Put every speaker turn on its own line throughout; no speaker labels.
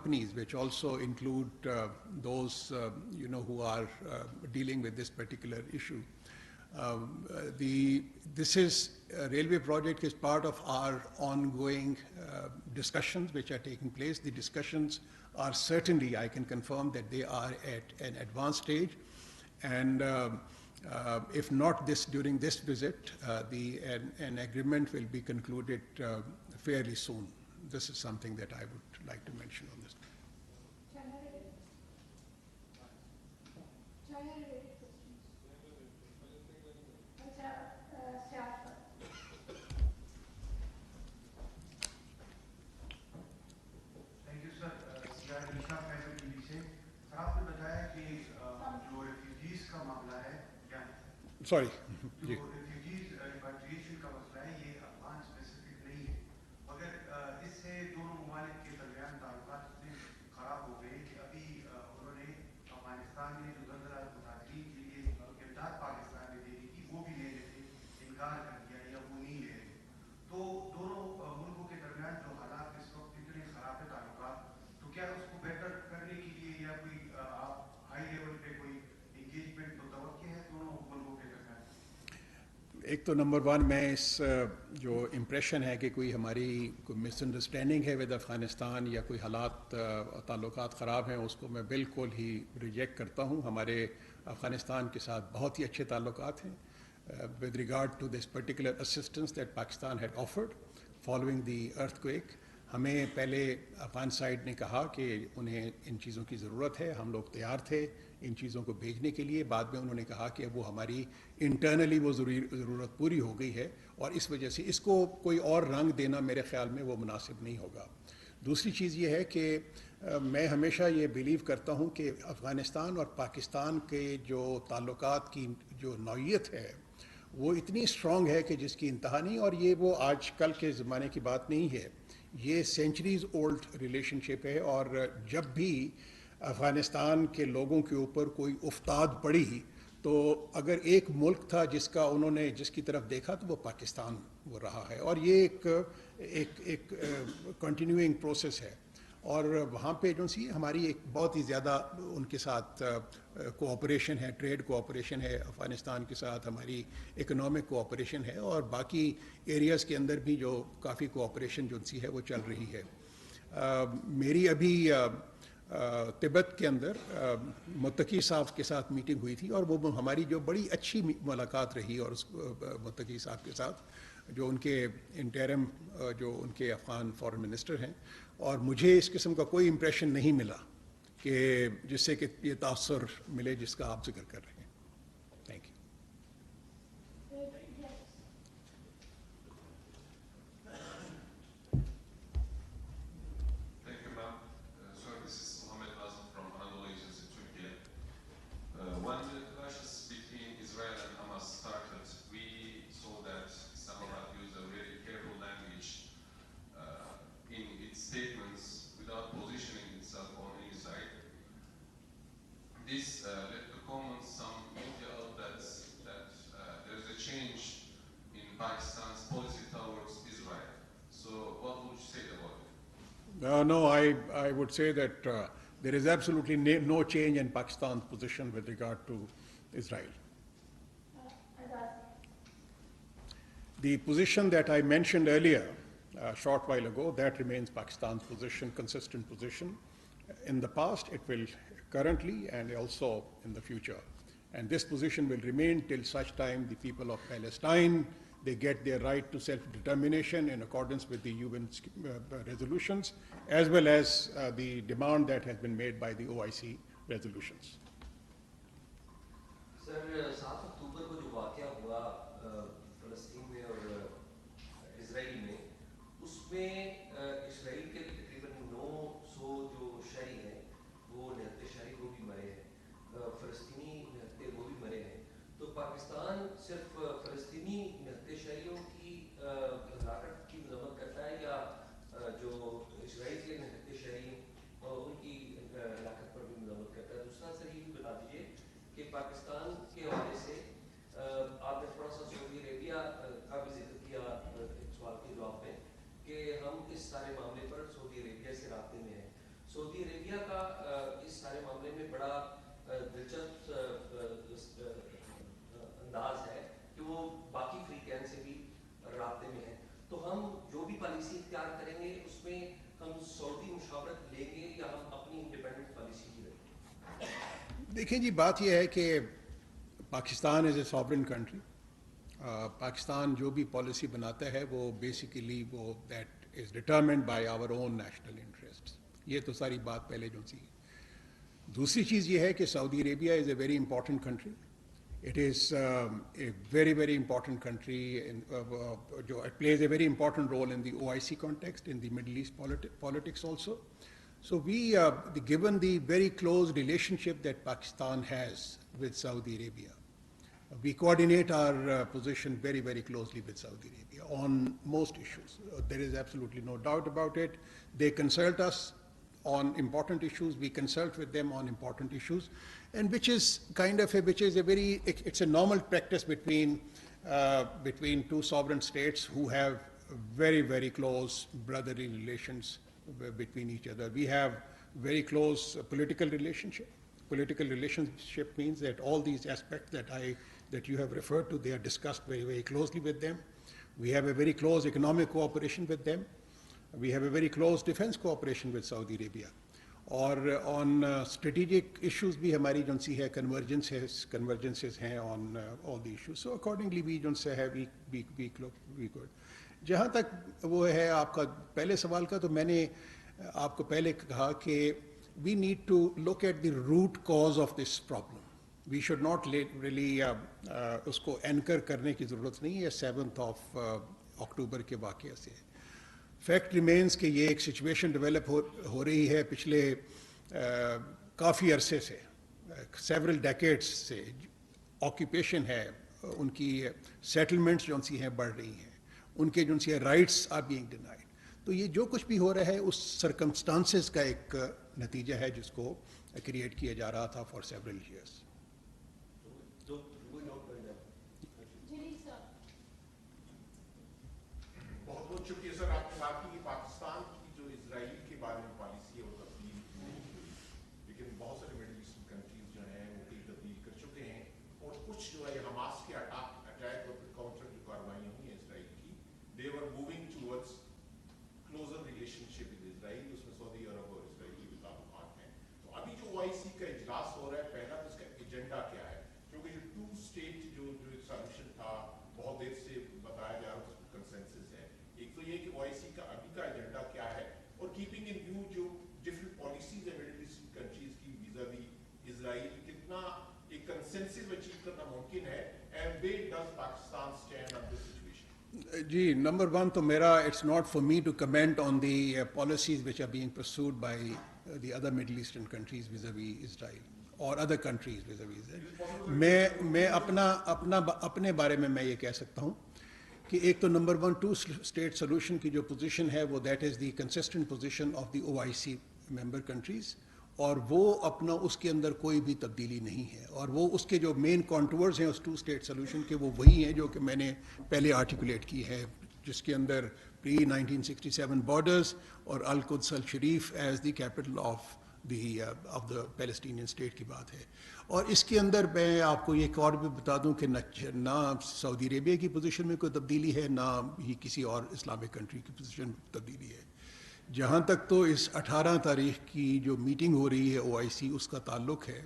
companies, which also include those who are dealing with this particular issue. This railway project is part of our ongoing discussions which are taking place. The discussions are certainly, I can confirm that they are at an advanced stage, and if not during this visit, an agreement will be concluded fairly soon. This is something that I would like to mention on this. Sorry. ایک تو number one میں اس جو impression ہے کہ کوئی ہماری کوئی مس understanding ہے ود افغانستان یا کوئی حالات تعلقات خراب ہیں، اس کو میں بالکل ہی ریجیکٹ کرتا ہوں. ہمارے افغانستان کے ساتھ بہت ہی اچھے تعلقات ہیں. With regard to this particular assistance that Pakistan had offered following the earthquake, ہمیں پہلے افغان سائڈ نے کہا کہ انہیں ان چیزوں کی ضرورت ہے، ہم لوگ تیار تھے ان چیزوں کو بھیجنے کے لیے. بعد میں انہوں نے کہا کہ وہ ہماری انٹرنلی وہ ضرورت پوری ہو گئی ہے، اور اس وجہ سے اس کو کوئی اور رنگ دینا میرے خیال میں وہ مناسب نہیں ہوگا. دوسری چیز یہ ہے کہ میں ہمیشہ یہ بیلیو کرتا ہوں کہ افغانستان اور پاکستان کے جو تعلقات کی جو نوعیت ہے وہ اتنی اسٹرانگ ہے کہ جس کی انتہا نہیں، اور یہ وہ آج کل کے زمانے کی بات نہیں ہے، یہ سینچریز اولڈ ریلیشن شپ ہے. اور جب بھی افغانستان کے لوگوں کے اوپر کوئی افتاد پڑی تو اگر ایک ملک تھا جس کی طرف دیکھا تو وہ پاکستان وہ رہا ہے، اور یہ ایک کنٹینیوئنگ پروسیس ہے. اور وہاں پہ جو سی ہماری ایک بہت ہی زیادہ ان کے ساتھ کوآپریشن ہے، ٹریڈ کوآپریشن ہے افغانستان کے ساتھ، ہماری اکنامک کوآپریشن ہے، اور باقی ایریاز کے اندر بھی جو کافی کوآپریشن جو سی ہے وہ چل رہی ہے. میری ابھی تبت کے اندر متقی صاحب کے ساتھ میٹنگ ہوئی تھی، اور وہ ہماری جو بڑی اچھی ملاقات رہی، اور اس متقی صاحب کے ساتھ جو ان کے انٹرم جو ان کے افغان فارن منسٹر ہیں، اور مجھے اس قسم کا کوئی امپریشن نہیں ملا کہ جس سے کہ یہ تاثر ملے جس کا آپ ذکر کر رہے ہیں. Thank you.
When the clashes between Israel and Hamas started, we saw that Islamabad used a very careful language in its statements without positioning itself on any side. This led to comments some media outlets that there is a change in Pakistan's policy towards Israel. So what would you say about it?
No, I would say that there is absolutely no change in Pakistan's position with regard to Israel. The position that I mentioned earlier, a short while ago, that remains Pakistan's position, consistent position. In the past, it will currently and also in the future. And this position will remain till such time the people of Palestine, they get their right to self-determination in accordance with the UN resolutions, as well as the demand that has been made by the OIC resolutions.
Sir, 7 اکتوبر کو جو واقعہ ہوا فلسطین میں اور اسرائیل میں، اس میں اسرائیل کے تقریباً 900 جو شہری ہیں وہ نہتے شہری وہ بھی مرے ہیں، فلسطینی نہتے وہ بھی مرے ہیں. تو پاکستان صرف فلسطینی نہتے شہریوں کی ہلاکت کی مذمت کرتا ہے، یا جو اسرائیل کے نہتے شہری اور ان کی ہلاکت پر بھی مذمت کرتا ہے؟ دوسرا سر یہ بھی بتا دیجیے کہ پاکستان کے حوالے سے آپ نے تھوڑا سا سعودی عربیہ کا بھی ذکر کیا ایک سوال کے جواب میں، کہ ہم اس
دیکھیں جی، بات یہ ہے کہ Pakistan is a sovereign country. Pakistan جو بھی پالیسی بناتا ہے وہ بیسیکلی وہ that is determined by our own national interest. یہ تو ساری بات پہلے جو سی. دوسری چیز یہ ہے کہ Saudi Arabia is a very important country. It is a very very important country جو it plays a very important role in the OIC context, in the Middle East politics also. So given the very close relationship that Pakistan has with Saudi Arabia, we coordinate our position very, very closely with Saudi Arabia on most issues. There is absolutely no doubt about it. They consult us on important issues. We consult with them on important issues, and which is it's a normal practice between two sovereign states who have very, very close brotherly relations between each other. We have very close political relationship. Political relationship means that all these aspects that you have referred to, they are discussed very, very closely with them. We have a very close economic cooperation with them. We have a very close defense cooperation with Saudi Arabia. اور on strategic issues بھی ہماری جو سی ہے convergences ہیں on all the issues. So accordingly we جو سے ہے we could. جہاں تک وہ ہے آپ کا پہلے سوال کا، تو میں نے آپ کو پہلے کہا کہ we need to look at the root cause of this problem. We should not really اس کو اینکر کرنے کی ضرورت نہیں ہے 7th of اکتوبر کے واقعہ سے. فیکٹ ریمینز کہ یہ ایک سچویشن ڈیولپ ہو رہی ہے پچھلے کافی عرصے سے، سیورل ڈیکیڈس سے. آکیوپیشن ہے، ان کی سیٹلمنٹس جو سی ہیں بڑھ رہی ہیں، ان کے جو سی رائٹس آر بینگ ڈینائڈ. تو یہ جو کچھ بھی ہو رہا ہے اس سرکمسٹانسز کا ایک نتیجہ ہے جس کو کریٹ کیا جا رہا تھا فار سیورل ایئرس.
بہت بہت شکریہ سر. آپ نے بات کی کہ پاکستان کی جو اسرائیل کے بارے میں پالیسی ہے وہ تبدیل نہیں ہوئی، لیکن بہت سارے مڈل ایسٹرن کنٹریز جو ہیں وہ کئی تبدیل کر چکے ہیں، اور کچھ جو ہے حماس کے اٹیک اور کاؤنٹر جو کاروائیاں ہوئی ہیں اسرائیل کی، they are moving towards closer relationship with Israel. اس میں سعودی عرب اور اسرائیل کے بھی تعلقات ہیں. تو ابھی جو OIC کا اجلاس ہو رہا ہے، پہلا تو اس کا ایجنڈا کیا ہے؟ کیونکہ جو 2 اسٹیٹ جو سالوشن تھا بہت دیر سے بتایا جا رہا تھا، کنسنسس ہے. ایک تو یہ کہ OIC کا ابھی کا ایجنڈا کیا ہے، اور کیپنگ ان ویو جو ڈفرنٹ پالیسیز ہیں مڈل ایسٹرن کنٹریز کی ویزا وی اسرائیل، کتنا ایک کنسنسس اچیو کرنا ممکن ہے، and where does Pakistan stand on this situation?
جی، نمبر 1 تو میرا it's not for me to comment on the policies which are being pursued by the other Middle Eastern countries vis-a-vis Israel اور other countries vis-a-vis Israel. میں اپنے بارے میں یہ کہہ سکتا ہوں کہ ایک تو نمبر 1 2 اسٹیٹ سولوشن کی جو پوزیشن ہے وہ that is the consistent position of the OIC member countries, اور وہ اپنا اس کے اندر کوئی بھی تبدیلی نہیں ہے. اور وہ اس کے جو مین کانٹورز ہیں اس 2 اسٹیٹ سولوشن کے وہ وہی ہیں جو کہ میں نے پہلے آرٹیکولیٹ کی ہے، جس کے اندر پری 1967 بارڈرز اور القدس الشریف as the capital of the Palestinian state کی بات ہے. اور اس کے اندر میں آپ کو یہ ایک اور بھی بتا دوں کہ نہ سعودی عربیہ کی پوزیشن میں کوئی تبدیلی ہے، نہ ہی کسی اور اسلامک کنٹری کی پوزیشن میں تبدیلی ہے. جہاں تک تو اس 18 تاریخ کی جو میٹنگ ہو رہی ہے OIC اس کا تعلق ہے،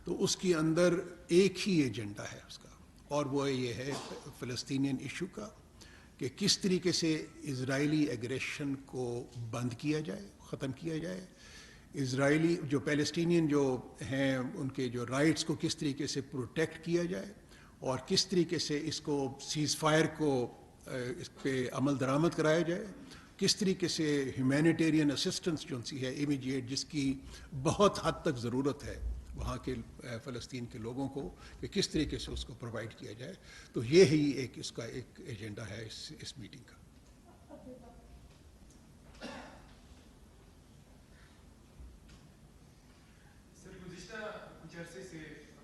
تو اس کے اندر ایک ہی ایجنڈا ہے اس کا، اور وہ یہ ہے فلسطینین ایشو کا، کہ کس طریقے سے اسرائیلی ایگریشن کو بند کیا جائے، ختم کیا جائے. اسرائیلی جو پیلسٹینین جو ہیں ان کے جو رائٹس کو کس طریقے سے پروٹیکٹ کیا جائے، اور کس طریقے سے اس کو سیز فائر کو اس پہ عمل درآمد کرایا جائے، کس طریقے سے ہیومینیٹیرین اسسٹنس جو سی ہے امیڈیٹ، جس کی بہت حد تک ضرورت ہے وہاں کے فلسطین کے لوگوں کو، کہ کس طریقے سے اس کو پرووائڈ کیا جائے. تو یہ ہی ایک اس کا ایک ایجنڈا ہے اس میٹنگ کا.
کچھ عرصے سے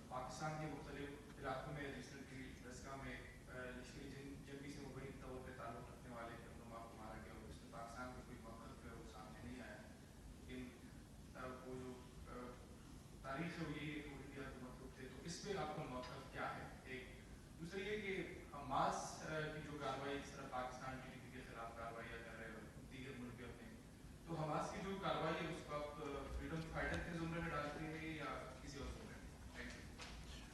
پاکستان کے مختلف علاقوں میں ریسنٹلی رسکا میں لشکری جنگی سے مبینی طور پہ تعلق رکھنے والے رہنما کو مارا گیا، اور اس میں پاکستان کا کوئی موقف ہے وہ سامنے نہیں آیا. لیکن وہ جو تاریخ ہے وہ یہ حکومت حکومت تھے، تو اس پہ آپ کا موقف کیا ہے؟ ایک دوسرا یہ کہ حماس کی جو کارروائی اس طرح پاکستان کی ٹی کے خلاف کارروائیاں کر رہے ہیں دیگر ملکوں میں، تو حماس کی جو کارروائی ہے اس کو آپ فریڈم فائٹر کے زمرے میں ڈالتے ہیں یا کسی اور زمرے میں؟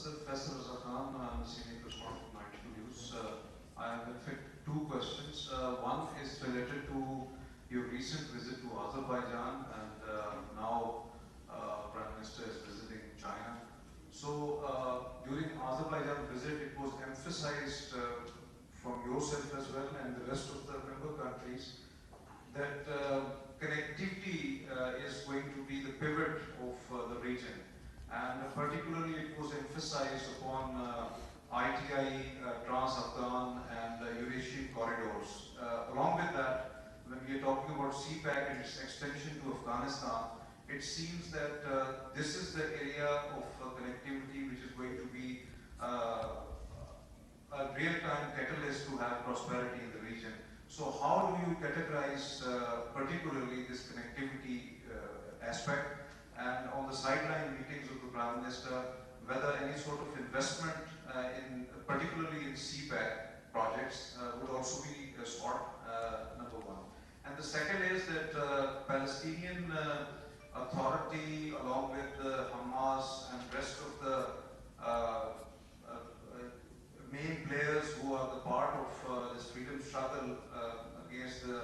Sir, Faisal Raza Khan, I'm a senior correspondent from Urdu News. I have in fact 2 questions. One is related to your recent visit to Azerbaijan, and now Prime Minister is visiting China. So during Azerbaijan visit, it was emphasized from yourself as well and the rest of the member countries that connectivity is going to be the pivot of the region. And particularly it was emphasized upon ITI, Trans-Afghan and Eurasian corridors. Along with that, when we are talking about CPAC and its extension to Afghanistan, it seems that this is the area of connectivity which is going to be a real-time catalyst to have prosperity in the region. So how do you categorize particularly this connectivity aspect? And on the sideline meetings of the Prime Minister, whether any sort of investment particularly in CPAC projects would also be sought, number one. And the second is that Palestinian Authority along with Hamas and rest of the main players who are the part of this freedom struggle against the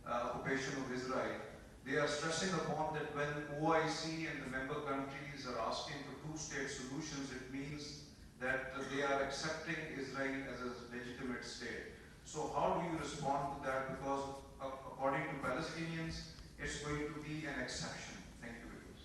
occupation of Israel, they are stressing upon that when OIC and the member countries are asking for 2-state solutions, it means that they are accepting Israel as a legitimate state. So how do you respond to that? Because according to Palestinians, it's going to be an exception. Thank you very much.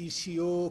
ECO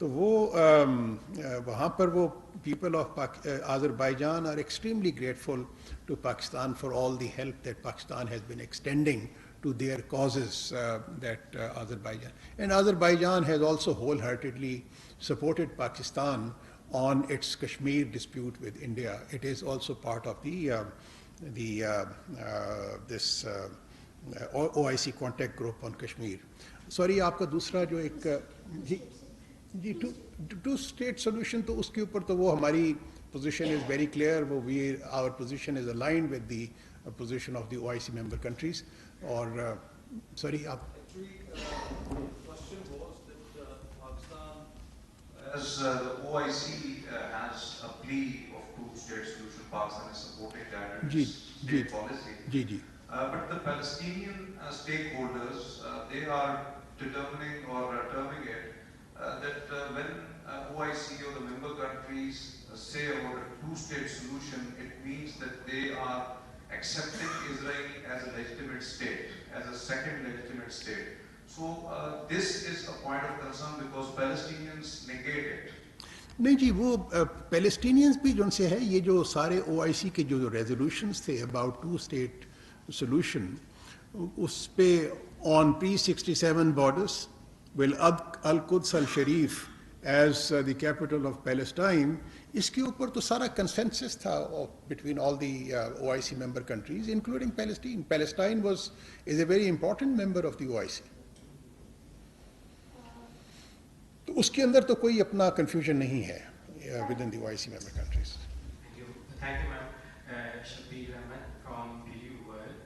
تو وہ وہاں پر وہ people of Azerbaijan are extremely grateful to Pakistan for all the help that Pakistan has been extending to their causes, that Azerbaijan. And Azerbaijan has also wholeheartedly supported Pakistan on its Kashmir dispute with India. It is also part of this OIC contact group on Kashmir. Sorry, آپ کا دوسرا جو ایک جی to state solution تو اس کے اوپر تو وہ ہماری پوزیشن از ویری کلیئر. وہ our position is aligned with the position of the OIC member countries. اور سوری آپ
as the OIC has a plea of two-state solution, Pakistan is supporting that in its state policy. But the Palestinian stakeholders, they are determining or terming it that when OIC or the member countries say about a two-state solution, it means that they are accepting Israel as a legitimate state, as a second legitimate state. So this is a point of concern because Palestinians negate it.
نہیں جی وہ Palestinians بھی جو ان سے ہے یہ جو سارے OIC کے جو ریزولوشنز تھے اباؤٹ ٹو اسٹیٹ سولوشن اس پہ آن pre-67 borders will القدس الشریف as the capital of Palestine. اس کے اوپر تو سارا کنسنسس تھا between all the OIC member countries including Palestine. Palestine is a very important member of the OIC. تو اس کے اندر تو کوئی اپنا کنفیوژن نہیں ہے with in the OIC member countries.
Thank you, ma'am. Shabir Ahmed from BU World.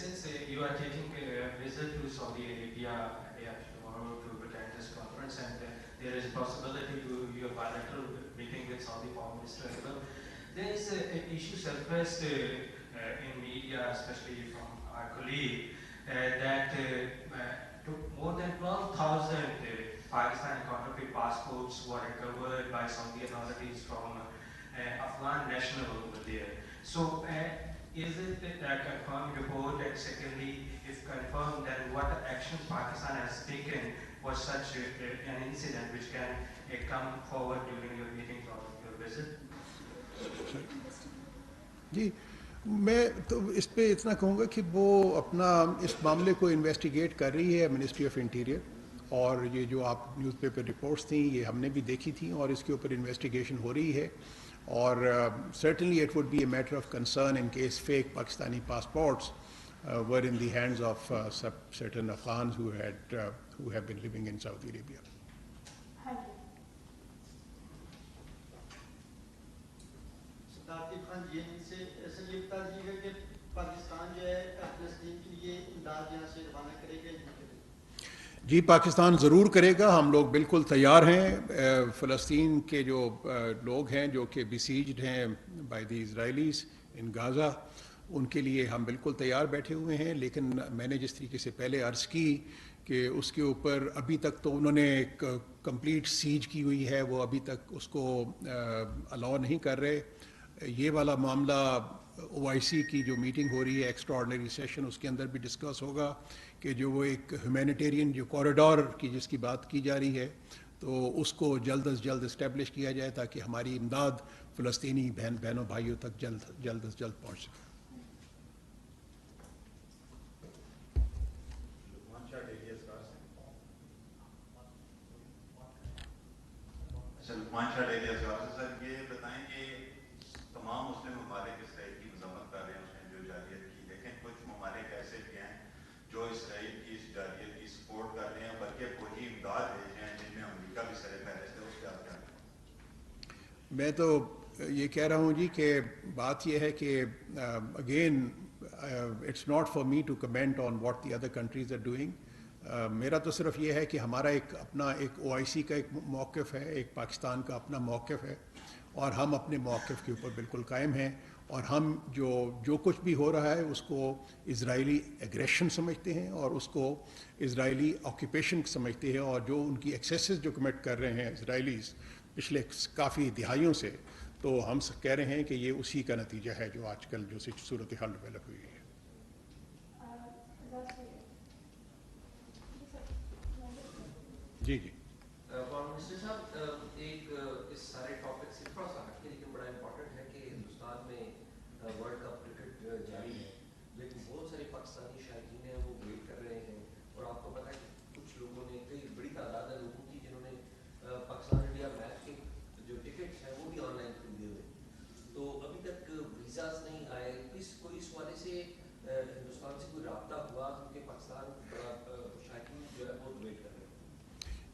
Since you are taking a visit to Saudi Arabia tomorrow to attend this conference, and there is a possibility to your bilateral meeting with Saudi Foreign Minister as well, there is an issue surfaced in media, especially from our colleague, that more than 12,000 Pakistani counterfeit passports were recovered by Saudi authorities from Afghan national over there. So, is it a confirmed report? And secondly, if confirmed, then what actions Pakistan has taken for such an incident which can come forward during your meeting or your visit?
جی میں تو اس پہ اتنا کہوں گا کہ وہ اپنا اس معاملے کو انویسٹیگیٹ کر رہی ہے منسٹری آف انٹیریئر. اور یہ جو آپ نیوز پیپر رپورٹس تھیں یہ ہم نے بھی دیکھی تھیں اور اس کے اوپر انویسٹیگیشن ہو رہی ہے. اور certainly it would be a matter of concern in case fake Pakistani passports were in the hands of certain Afghans who have been living in Saudi Arabia. جی پاکستان ضرور کرے گا. ہم لوگ بالکل تیار ہیں. فلسطین کے جو لوگ ہیں جو کہ بسیجڈ ہیں بائی دی اسرائیلیز ان غازہ ان کے لیے ہم بالکل تیار بیٹھے ہوئے ہیں. لیکن میں نے جس طریقے سے پہلے عرض کی کہ اس کے اوپر ابھی تک تو انہوں نے ایک کمپلیٹ سیج کی ہوئی ہے, وہ ابھی تک اس کو الاؤ نہیں کر رہے. یہ والا معاملہ OIC کی جو میٹنگ ہو رہی ہے ایکسٹرا آرڈنری سیشن اس کے اندر بھی ڈسکس ہوگا کہ جو وہ ایک ہیومینیٹیرین جو کوریڈور کی جس کی بات کی جا رہی ہے تو اس کو جلد از جلد اسٹیبلش کیا جائے تاکہ ہماری امداد فلسطینی بہنوں بھائیوں تک جلد از جلد پہنچ سکے.
سر یہ بتائیں کہ تمام مسلم ممالک اسرائیل کی مذمت کر رہے ہیں اس نے جو جارحیت کی, لیکن کچھ ممالک ایسے بھی ہیں جو اسرائیل کی اس جارحیت کی سپورٹ کر رہے ہیں بلکہ فوجی امداد بھیج رہے ہیں جن میں امریکہ بھی سر فہرست ہے. اس کے آپ کیا کہیں؟
میں تو یہ کہہ رہا ہوں جی کہ بات یہ ہے کہ again it's not for me to comment on what the other countries are doing. میرا تو صرف یہ ہے کہ ہمارا ایک اپنا ایک OIC کا ایک موقف ہے, ایک پاکستان کا اپنا موقف ہے اور ہم اپنے موقف کے اوپر بالکل قائم ہیں. اور ہم جو کچھ بھی ہو رہا ہے اس کو اسرائیلی ایگریشن سمجھتے ہیں اور اس کو اسرائیلی آکوپیشن سمجھتے ہیں, اور جو ان کی ایکسیسز جو کمٹ کر رہے ہیں اسرائیلیز پچھلے کافی دہائیوں سے, تو ہم کہہ رہے ہیں کہ یہ اسی کا نتیجہ ہے جو آج کل جو صورتحال ڈیولپ ہوئی ہے. جی جی.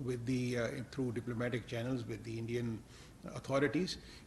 with the through diplomatic channels with the Indian authorities